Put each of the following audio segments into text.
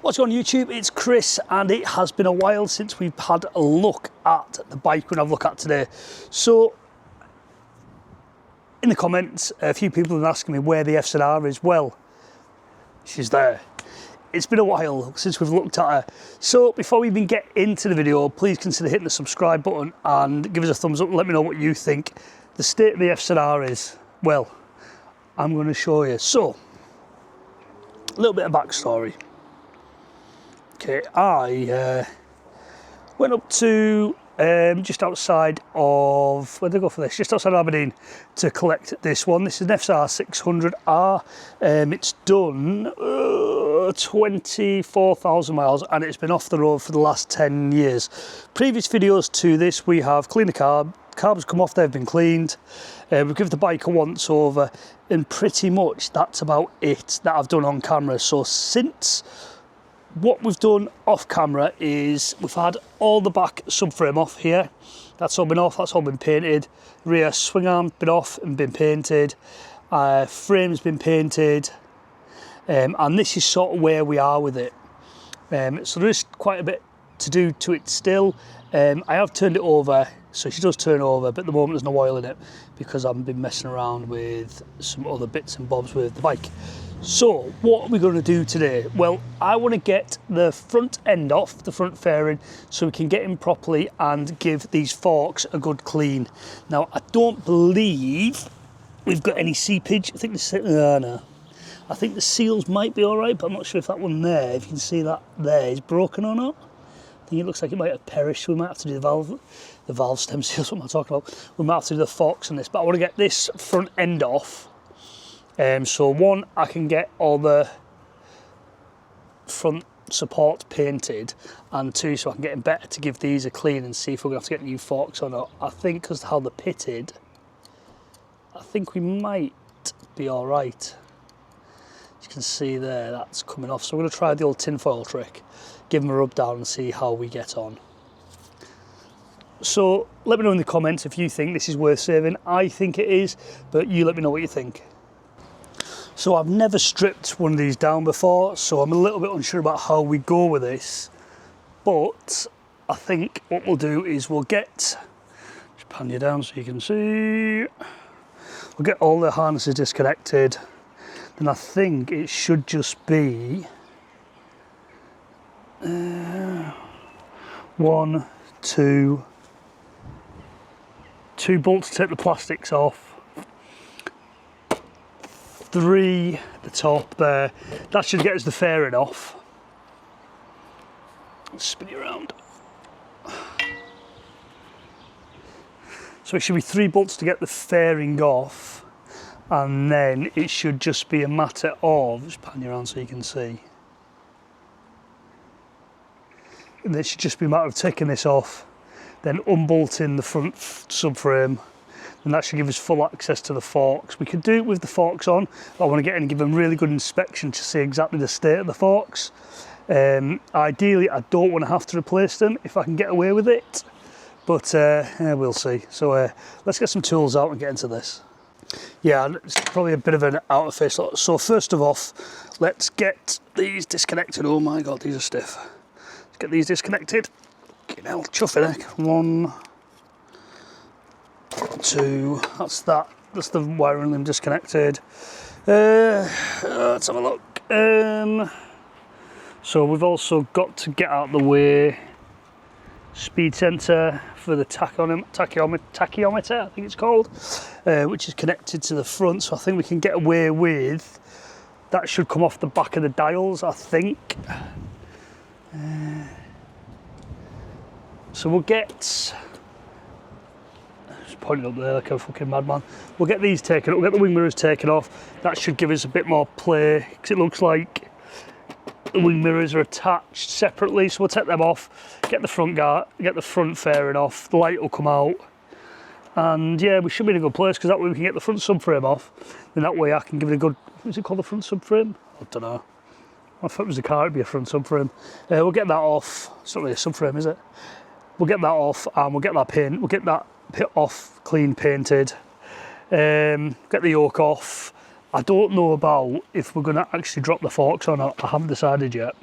What's going on YouTube? It's Chris, and it has been a while since we've had a look at the bike we're going to have a look at today. So, in the comments, a few people have been asking me where the FZR is. Well, she's there. It's been a while since we've looked at her. So, before we even get into the video, please consider hitting the subscribe button and give us a thumbs up and let me know what you think the state of the FZR is. Well, I'm going to show you. So, a little bit of backstory. Okay, I went up to just outside of, where did I go for this? Just outside of Aberdeen to collect this one. This is an FZR600R. It's done 24,000 miles and it's been off the road for the last 10 years. Previous videos to this, we have cleaned the carb. Carbs come off, they've been cleaned. We've given the bike a once over, and pretty much that's about it that I've done on camera. So since what we've done off camera is we've had all the back subframe off here. That's all been off, that's all been painted. Rear swing arm's been off and been painted. Frame's been painted. And this is sort of where we are with it. So there is quite a bit to do to it still. I have turned it over, so she does turn over, but at the moment there's no oil in it because I've been messing around with some other bits and bobs with the bike. So what are we going to do today? Well, I want to get the front end off, the front fairing, so we can get in properly and give these forks a good clean. Now, I don't believe we've got any seepage. I think no. I think the seals might be all right, but I'm not sure if that one there, if you can see that there, is broken or not. I think it looks like it might have perished. We might have to do the valve stem seals, what am I talking about? We might have to do the forks on this, but I want to get this front end off. So one, I can get all the front supports painted, and two, so I can get in better to give these a clean and see if we're going to have to get new forks or not. I think because of how they're pitted, I think we might be all right. As you can see there, that's coming off. So we're going to try the old tinfoil trick, give them a rub down and see how we get on. So let me know in the comments if you think this is worth saving. I think it is, but you let me know what you think. So I've never stripped one of these down before, so I'm a little bit unsure about how we go with this. But I think what we'll do is we'll get, just pan you down so you can see, we'll get all the harnesses disconnected. Then I think it should just be one, two bolts to take the plastics off. 3 at the top there. That should get us the fairing off. Let's spin it around. So it should be 3 bolts to get the fairing off, and then it should just be a matter of, just pan you around so you can see. And it should just be a matter of taking this off, then unbolting the front subframe, and that should give us full access to the forks. We could do it with the forks on, but I want to get in and give them really good inspection to see exactly the state of the forks. Ideally, I don't want to have to replace them if I can get away with it, but we'll see. So let's get some tools out and get into this. Yeah, it's probably a bit of an out of face lot. So first of all, let's get these disconnected. Oh my God, these are stiff. Let's get these disconnected. Get out, chuffing it. 1, 2, that's that. That's the wiring limb disconnected. Let's have a look. So we've also got to get out of the way speed sensor for the tachyometer, I think it's called, which is connected to the front. So I think we can get away with that. Should come off the back of the dials, I think. So we'll get, just pointing up there like a fucking madman. We'll get these taken, we'll get the wing mirrors taken off. That should give us a bit more play, because it looks like the wing mirrors are attached separately. So we'll take them off, get the front guard, get the front fairing off, the light will come out. And yeah, we should be in a good place, because that way we can get the front subframe off. Then that way I can give it a good, what's it called, the front subframe? I don't know. If it was a car, it'd be a front subframe. We'll get that off. It's not really a subframe, is it? We'll get that off, and we'll get that paint. We'll get that pit off, clean painted. Get the yoke off. I don't know about if we're going to actually drop the forks or not. I haven't decided yet.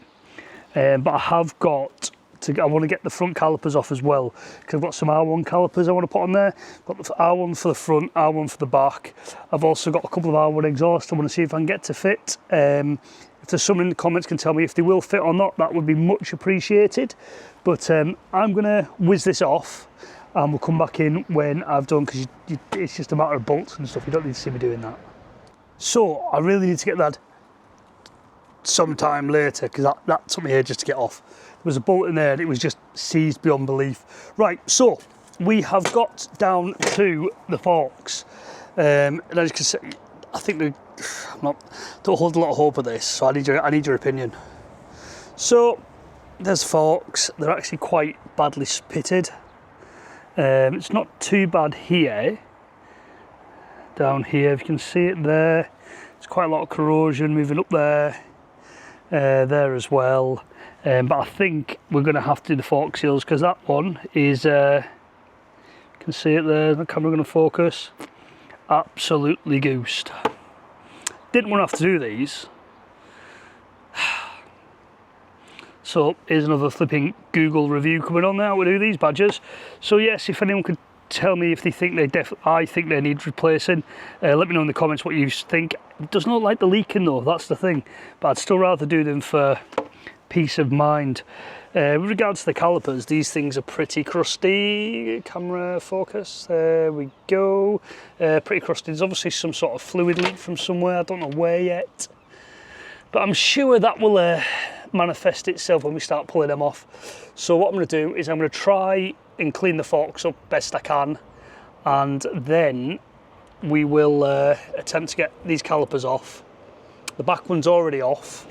but I have got I want to get the front calipers off as well, because I've got some R1 calipers I want to put on there. Got the R1 for the front, R1 for the back. I've also got a couple of R1 exhausts I want to see if I can get to fit. If there's someone in the comments can tell me if they will fit or not, that would be much appreciated. But I'm going to whiz this off and we'll come back in when I've done, because it's just a matter of bolts and stuff. You don't need to see me doing that. So I really need to get that sometime later, because that took me ages to get off. There was a bolt in there and it was just seized beyond belief. Right, so we have got down to the forks. And as you can see, I think don't hold a lot of hope of this, so I need your opinion. So there's forks. They're actually quite badly pitted. It's not too bad here. Down here, if you can see it there, there's quite a lot of corrosion moving up there, there as well. But I think we're going to have to do the fork seals, because that one is, you can see it there, the camera going to focus, absolutely goosed. Didn't want to have to do these. So here's another flipping Google review coming on now. We do these badgers. So yes, if anyone could tell me if they think I think they need replacing, let me know in the comments what you think. It doesn't look like they're leaking though, that's the thing. But I'd still rather do them for peace of mind. With regards to the calipers, these things are pretty crusty. Camera focus, there we go. Pretty crusty. There's obviously some sort of fluid leak from somewhere, I don't know where yet. But I'm sure that will manifest itself when we start pulling them off. So what I'm going to do is I'm going to try and clean the forks up best I can, and then we will attempt to get these calipers off. The back one's already off,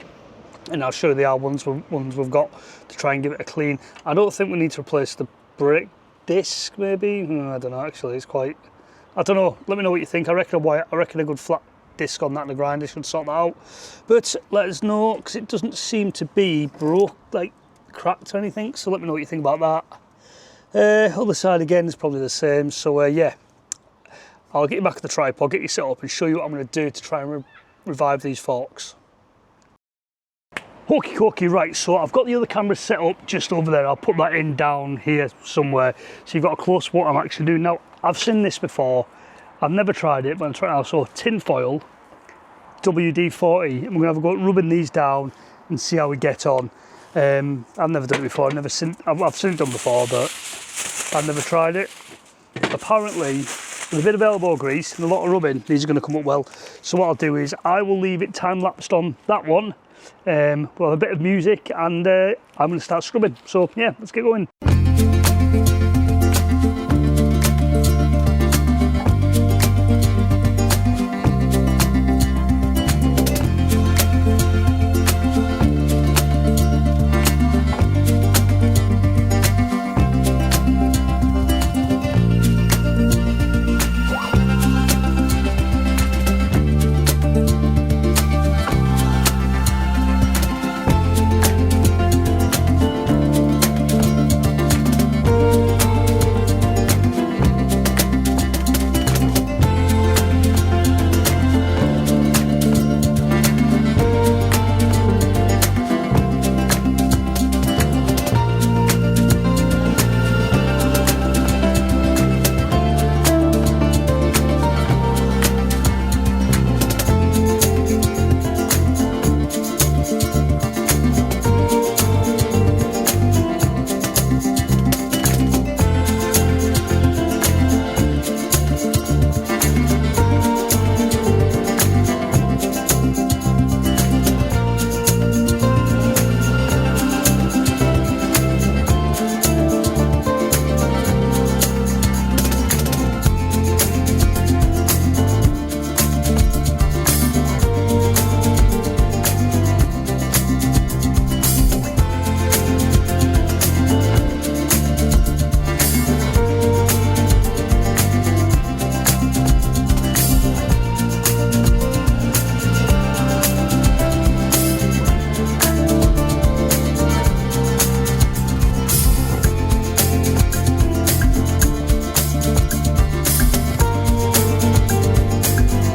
and I'll show you the ones we've got to try and give it a clean. I don't think we need to replace the brake disc, maybe. I don't know, actually, it's quite, I don't know, let me know what you think. I reckon a good flat disc on that and a grinder should sort that out. But let us know, because it doesn't seem to be broke, like cracked or anything, so let me know what you think about that. Other side again is probably the same, so yeah, I'll get you back at the tripod, get you set up and show you what I'm going to do to try and revive these forks. Okie dokie, right, so I've got the other camera set up just over there. I'll put that in down here somewhere, so you've got a close what I'm actually doing. Now, I've seen this before, I've never tried it, but I'm trying now. So tin foil, WD-40, and we're gonna have a go at rubbing these down and see how we get on. I've never done it before, I've seen it done before, but I've never tried it. Apparently, with a bit of elbow grease and a lot of rubbing, these are gonna come up well. So what I'll do is, I will leave it time-lapsed on that one. We'll have a bit of music and I'm gonna start scrubbing. So yeah, let's get going.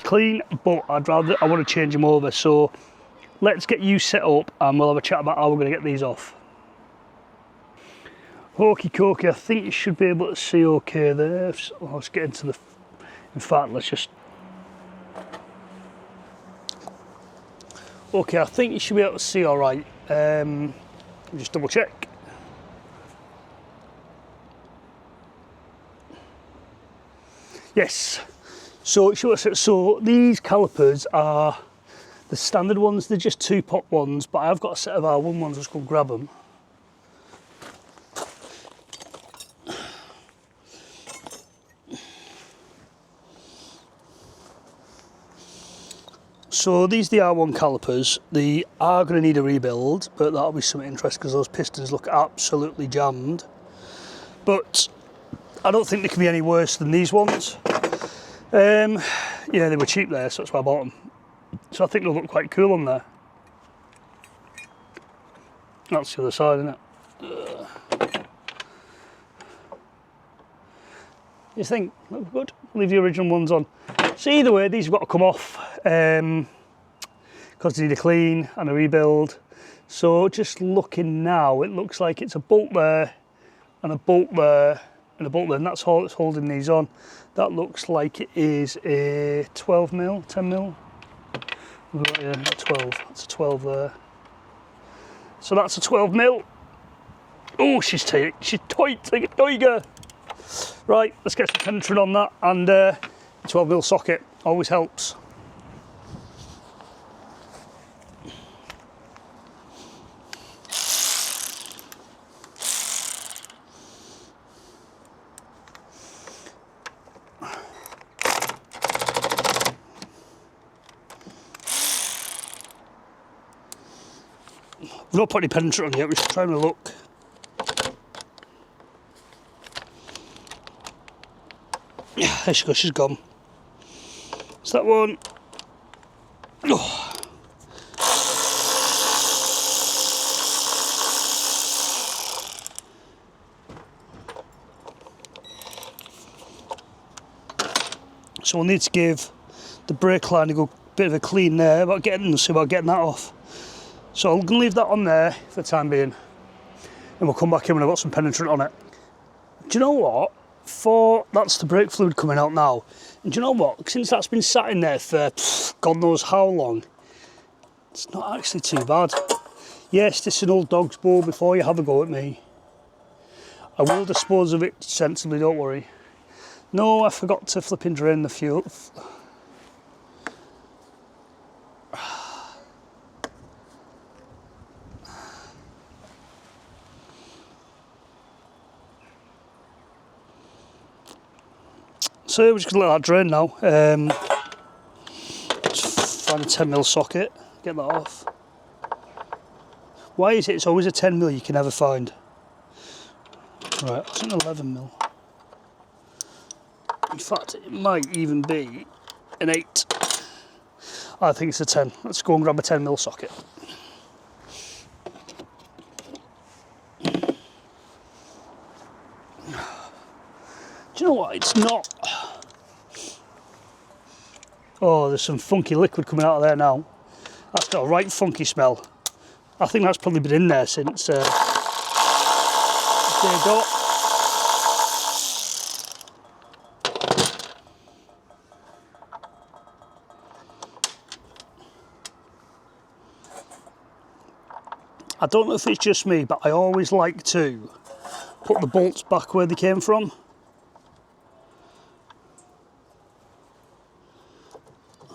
Clean, but I want to change them over. So let's get you set up and we'll have a chat about how we're going to get these off. Okie dokie, I think you should be able to see okay there. Let's get into the... In fact, let's just... Okay, I think you should be able to see alright. Just double check. Yes. So these calipers are the standard ones. They're just 2-pot ones, but I've got a set of R1 ones. Let's go grab them. So these are the R1 calipers. They are going to need a rebuild, but that'll be something interesting because those pistons look absolutely jammed. But I don't think they can be any worse than these ones. Yeah, they were cheap there, so that's why I bought them. So I think they'll look quite cool on there. That's the other side, isn't it? You think, look good? Leave the original ones on. So either way, these have got to come off because they need a clean and a rebuild. So just looking now, it looks like it's a bolt there and a bolt there and a bolt there, and that's all that's holding these on. That looks like it is a 12mm, 10mm. Yeah, 12. That's a 12 there. So that's a 12mm. Oh, she's tight. She's tight like a tiger. Right, let's get some penetrant on that, and 12mm socket always helps. We've not put any penetrant on yet, we're just trying to look. Yeah, there she goes, she's gone. It's that one. Oh. So we'll need to give the brake line a bit of a clean there, see about getting that off. So I'm going to leave that on there for the time being, and we'll come back in when I've got some penetrant on it. Do you know what? That's the brake fluid coming out now. And do you know what? Since that's been sat in there for God knows how long, it's not actually too bad. Yes, this is an old dog's ball before you have a go at me. I will dispose of it sensibly, don't worry. No, I forgot to flipping drain the fuel. So we're just going to let that drain now. Just find a 10mm socket, get that off. Why is it it's always a 10mm you can never find? Right, it's an 11mm. In fact, it might even be an 8. I think it's a 10. Let's go and grab a 10mm socket. Do you know what? It's not. Oh, there's some funky liquid coming out of there now. That's got a right funky smell. I think that's probably been in there since day dot. I don't know if it's just me, but I always like to put the bolts back where they came from.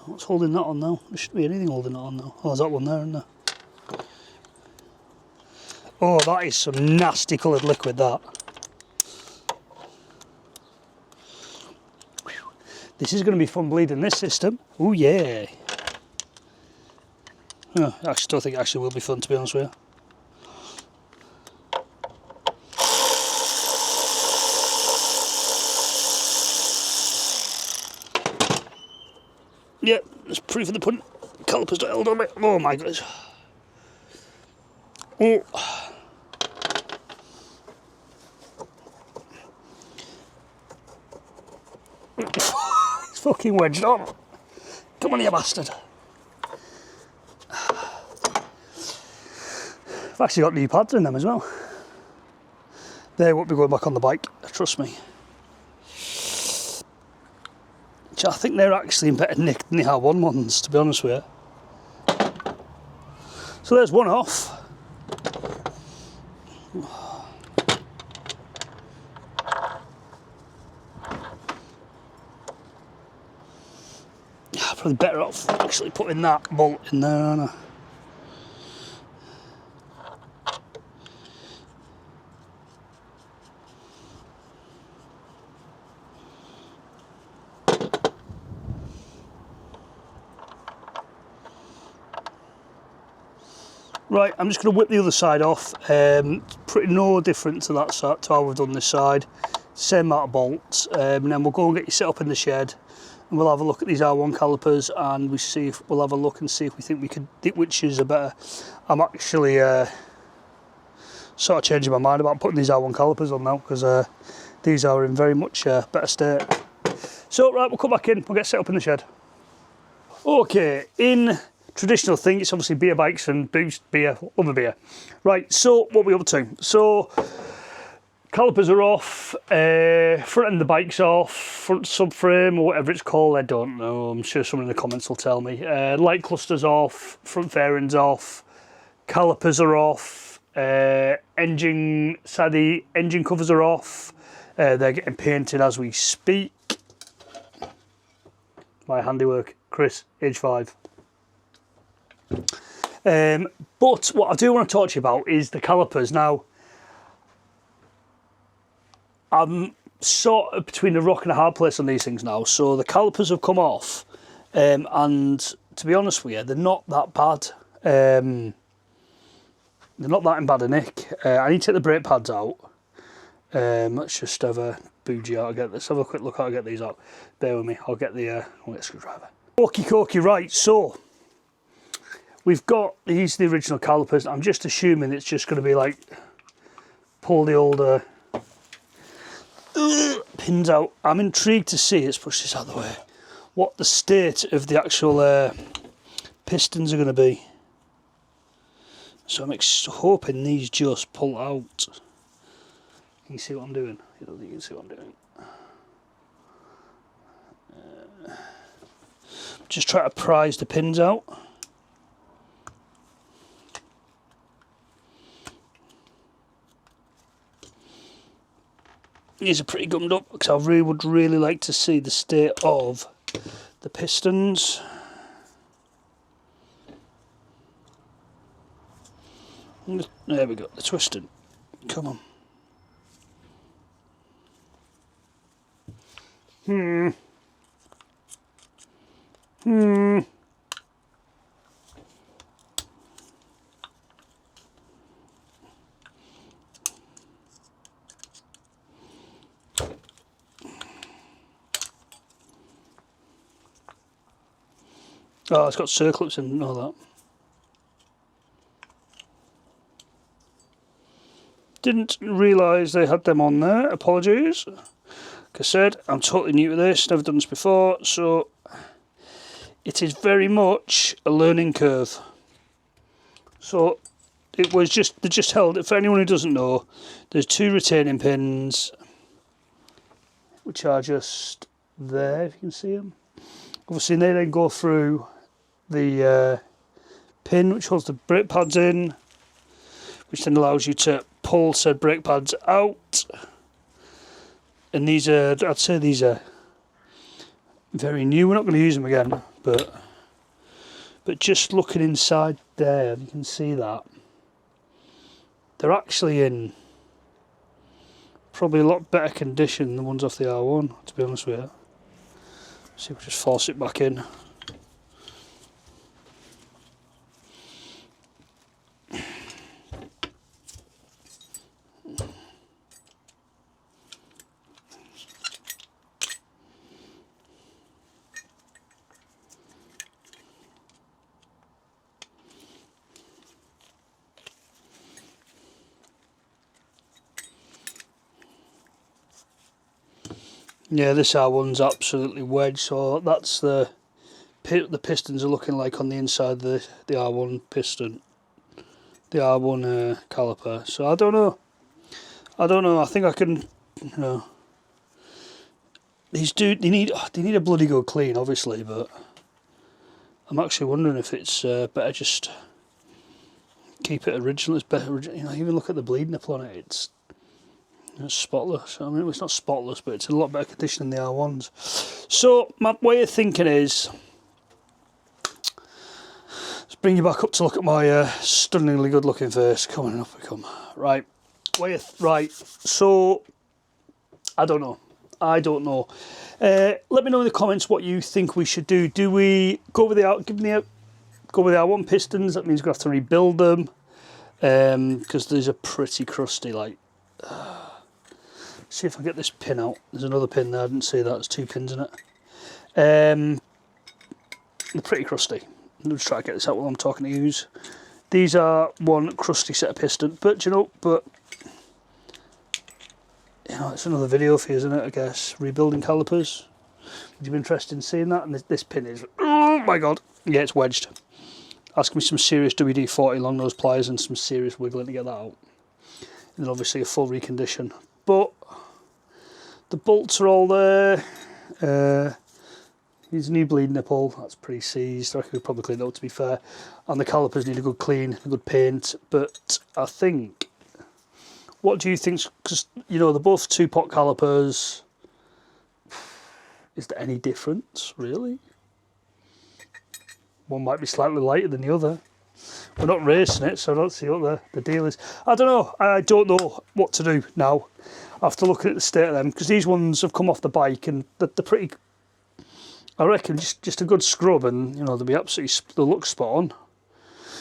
What's holding that on now? There shouldn't be anything holding that on now. Oh, there's that one there, isn't there? Oh, that is some nasty coloured liquid, that. This is going to be fun bleeding this system. Oh yeah. Oh, I actually don't think it actually will be fun, to be honest with you. Yeah, there's proof of the pudding. Calipers not held on it. Oh my goodness. Oh. It's fucking wedged on. Come on, you bastard. I've actually got new pads in them as well. They won't be going back on the bike, trust me. I think they're actually in better nick than the R1 ones, to be honest with you. So there's one off. Probably better off actually putting that bolt in there, aren't I? Right, I'm just going to whip the other side off. Pretty no different to that side, to how we've done this side. Same amount of bolts, and then we'll go and get you set up in the shed, and we'll have a look at these R1 calipers, and we'll have a look and see if we think we could, which is a better. I'm actually sort of changing my mind about putting these R1 calipers on now, because these are in very much better state. So right, we'll come back in, we'll get set up in the shed. Okay, in traditional thing, it's obviously beer bikes and booze, beer, other beer. Right, so what are we up to? So calipers are off, front end of the bike's off, front subframe or whatever it's called, I don't know, I'm sure someone in the comments will tell me. Light cluster's off, front fairings off, calipers are off, engine covers are off, they're getting painted as we speak. My handiwork, Chris, age 5. But what I do want to talk to you about is the calipers. Now, I'm sort of between a rock and a hard place on these things now. So the calipers have come off, and to be honest with you, they're not that bad. They're not that in bad a nick. I need to take the brake pads out. Let's just have a bougie out. Let's have a quick look how to get these out. Bear with me. I'll get a screwdriver. Okie right. So we've got these, the original calipers. I'm just assuming it's just going to be like pull the older pins out. I'm intrigued to see, let's push this out of the way, what the state of the actual pistons are going to be. So I'm hoping these just pull out. Can you see what I'm doing? I don't think you can see what I'm doing. Just try to prise the pins out. These are pretty gummed up because I would really like to see the state of the pistons. There we go, they're twisted. Come on. Oh, it's got circlets in and all that. Didn't realise they had them on there, apologies. Like I said, I'm totally new to this, never done this before, so it is very much a learning curve. So it was just, they just held it, for anyone who doesn't know, there's 2 retaining pins, which are just there, if you can see them. Obviously they then go through the pin which holds the brake pads in, which then allows you to pull said brake pads out. And these are, I'd say these are very new. We're not going to use them again, but just looking inside there, you can see that they're actually in probably a lot better condition than the ones off the R1, to be honest with you. See if we just force it back in. Yeah, this R1's absolutely wedged, so that's the pistons are looking like on the inside of the R1 piston. the R1 caliper. So I don't know. I think I can, you know. These they need a bloody good clean, obviously, but I'm actually wondering if it's better just keep it original. It's better, you know. Even look at the bleed nipple on it. It's spotless. I mean, it's not spotless, but it's in a lot better condition than the R1s. So my way of thinking is, let's bring you back up to look at my stunningly good-looking face. Come on, up we come. Right, right. So I don't know. Let me know in the comments what you think we should do. Do we go with the R1 pistons? That means we're gonna have to rebuild them because these are pretty crusty. Like, see if I get this pin out. There's another pin there. I didn't see that. There's 2 pins in it. They're pretty crusty. I'll just try to get this out while I'm talking to you. These are one crusty set of pistons, but you know, it's another video for you, isn't it? I guess rebuilding calipers. Would you be interested in seeing that? And this pin is, oh my god, yeah, it's wedged. Ask me some serious WD-40 long nose pliers and some serious wiggling to get that out. And then obviously a full recondition. But the bolts are all there. Here's a new bleed nipple. That's pretty seized. I reckon we probably clean that up, to be fair. And the calipers need a good clean, a good paint. But I think, what do you think? Because, you know, they're both 2-pot calipers. Is there any difference, really? One might be slightly lighter than the other. We're not racing it, so I don't see what the deal is. I don't know. I don't know what to do now after looking at the state of them, because these ones have come off the bike and they're pretty, I reckon, just a good scrub, and, you know, they'll look spot on.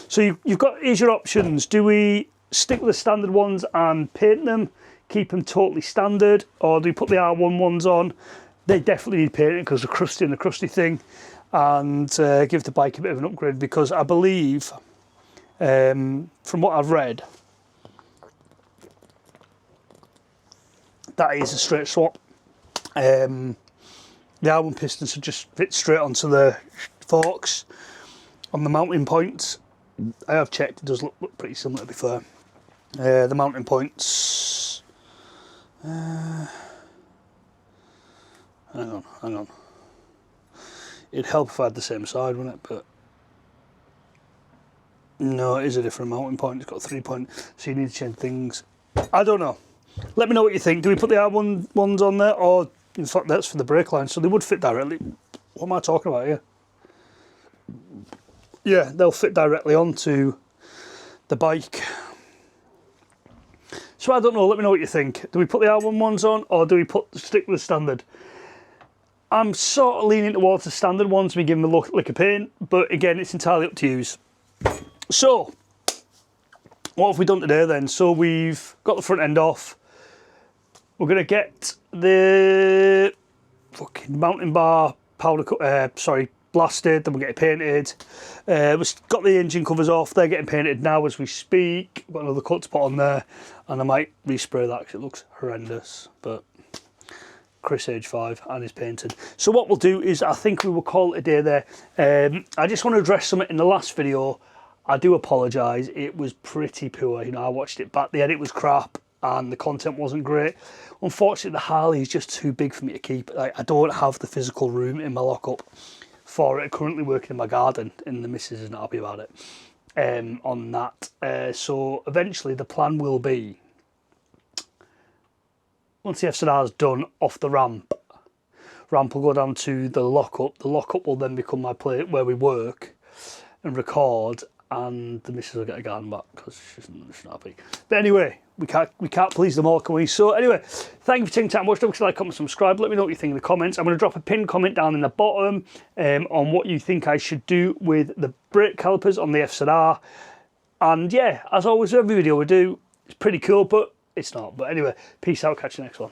So you've got, here's your options. Do we stick with the standard ones and paint them, keep them totally standard, or do we put the R1 ones on? They definitely need painting because they're crusty and the crusty thing, and give the bike a bit of an upgrade, because I believe, from what I've read, that is a straight swap. The R1 pistons should just fit straight onto the forks on the mounting points. I have checked, it does look pretty similar, to be fair. The mounting points, hang on. It'd help if I had the same side, wouldn't it? But no, it is a different mounting point. It's got 3 point, so you need to change things. I don't know. Let me know what you think. Do we put the R1 ones on there, or in fact that's for the brake line, so they would fit directly. What am I talking about here? Yeah, they'll fit directly onto the bike. So I don't know, let me know what you think. Do we put the R1 ones on, or do we stick with the standard? I'm sort of leaning towards the standard ones, we give them a lick of paint, but again, it's entirely up to you. So, what have we done today then? So we've got the front end off. We're going to get the fucking mountain bar blasted, then we'll get it painted. We've got the engine covers off, they're getting painted now as we speak. Got another cut to put on there, and I might respray that because it looks horrendous, but Chris age 5 and is painted. So what we'll do is, I think we will call it a day there. I just want to address something in the last video. I do apologise, it was pretty poor. You know, I watched it back, the edit was crap and the content wasn't great. Unfortunately, the Harley is just too big for me to keep. Like, I don't have the physical room in my lockup for it. Currently working in my garden, and the missus is not happy about it on that. So eventually the plan will be, once the FZR is done off the ramp will go down to the lockup. The lockup will then become my place where we work and record, and the missus will get a garden back because she's not happy. But anyway, we can't please them all, can we? So anyway, thank you for taking time to watch. Don't forget to like, comment, subscribe. Let me know what you think in the comments. I'm going to drop a pinned comment down in the bottom on what you think I should do with the brake calipers on the FZR. And yeah, as always, every video we do, it's pretty cool, but it's not. But anyway, peace out, catch you next one.